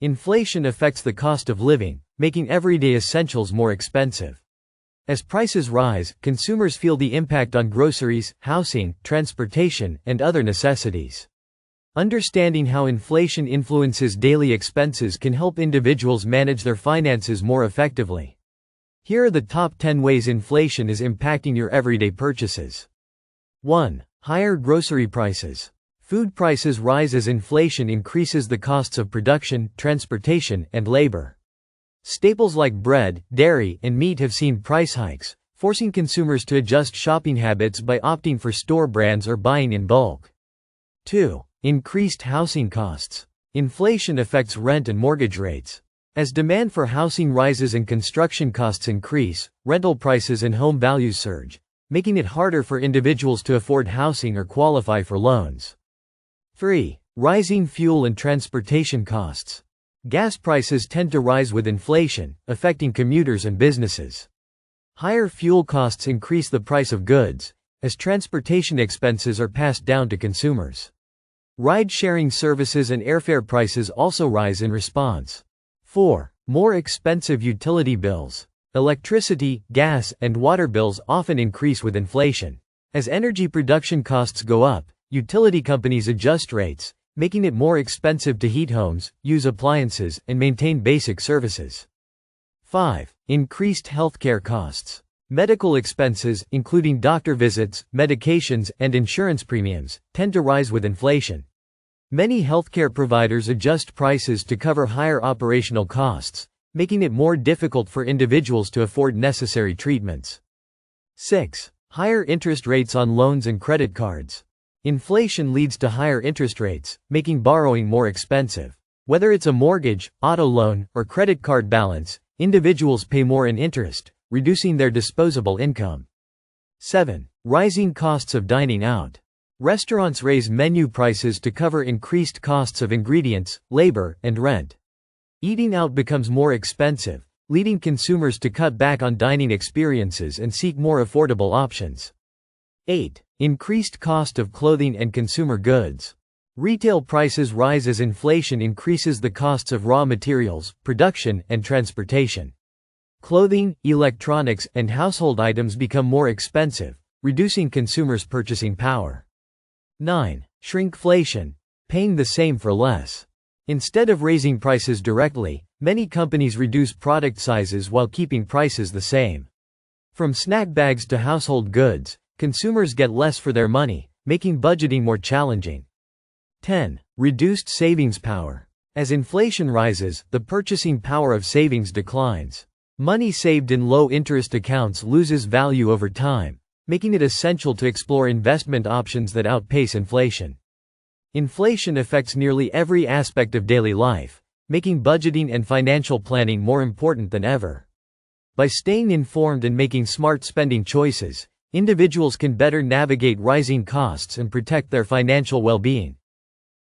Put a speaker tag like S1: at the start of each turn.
S1: Inflation affects the cost of living, making everyday essentials more expensive. As prices rise, consumers feel the impact on groceries, housing, transportation, and other necessities. Understanding how inflation influences daily expenses can help individuals manage their finances more effectively. Here are the top 10 ways inflation is impacting your everyday purchases. 1. Higher grocery prices. Food prices rise as inflation increases the costs of production, transportation, and labor. Staples like bread, dairy, and meat have seen price hikes, forcing consumers to adjust shopping habits by opting for store brands or buying in bulk. 2. Increased housing costs. Inflation affects rent and mortgage rates. As demand for housing rises and construction costs increase, rental prices and home values surge, making it harder for individuals to afford housing or qualify for loans. 3. Rising fuel and transportation costs. Gas prices tend to rise with inflation, affecting commuters and businesses. Higher fuel costs increase the price of goods, as transportation expenses are passed down to consumers. Ride-sharing services and airfare prices also rise in response. 4. More expensive utility bills. Electricity, gas, and water bills often increase with inflation. As energy production costs go up, utility companies adjust rates, making it more expensive to heat homes, use appliances, and maintain basic services. 5. Increased healthcare costs. Medical expenses, including doctor visits, medications, and insurance premiums, tend to rise with inflation. Many healthcare providers adjust prices to cover higher operational costs, making it more difficult for individuals to afford necessary treatments. 6. Higher interest rates on loans and credit cards. Inflation leads to higher interest rates, making borrowing more expensive. Whether it's a mortgage, auto loan, or credit card balance, individuals pay more in interest, reducing their disposable income. 7. Rising costs of dining out. Restaurants raise menu prices to cover increased costs of ingredients, labor, and rent. Eating out becomes more expensive, leading consumers to cut back on dining experiences and seek more affordable options. 8. Increased cost of clothing and consumer goods. Retail prices rise as inflation increases the costs of raw materials, production, and transportation. Clothing, electronics, and household items become more expensive, reducing consumers' purchasing power. 9. Shrinkflation. Paying the same for less. Instead of raising prices directly, many companies reduce product sizes while keeping prices the same. From snack bags to household goods, consumers get less for their money, making budgeting more challenging. 10. Reduced savings power. As inflation rises, the purchasing power of savings declines. Money saved in low-interest accounts loses value over time, making it essential to explore investment options that outpace inflation. Inflation affects nearly every aspect of daily life, making budgeting and financial planning more important than ever. By staying informed and making smart spending choices, individuals can better navigate rising costs and protect their financial well-being.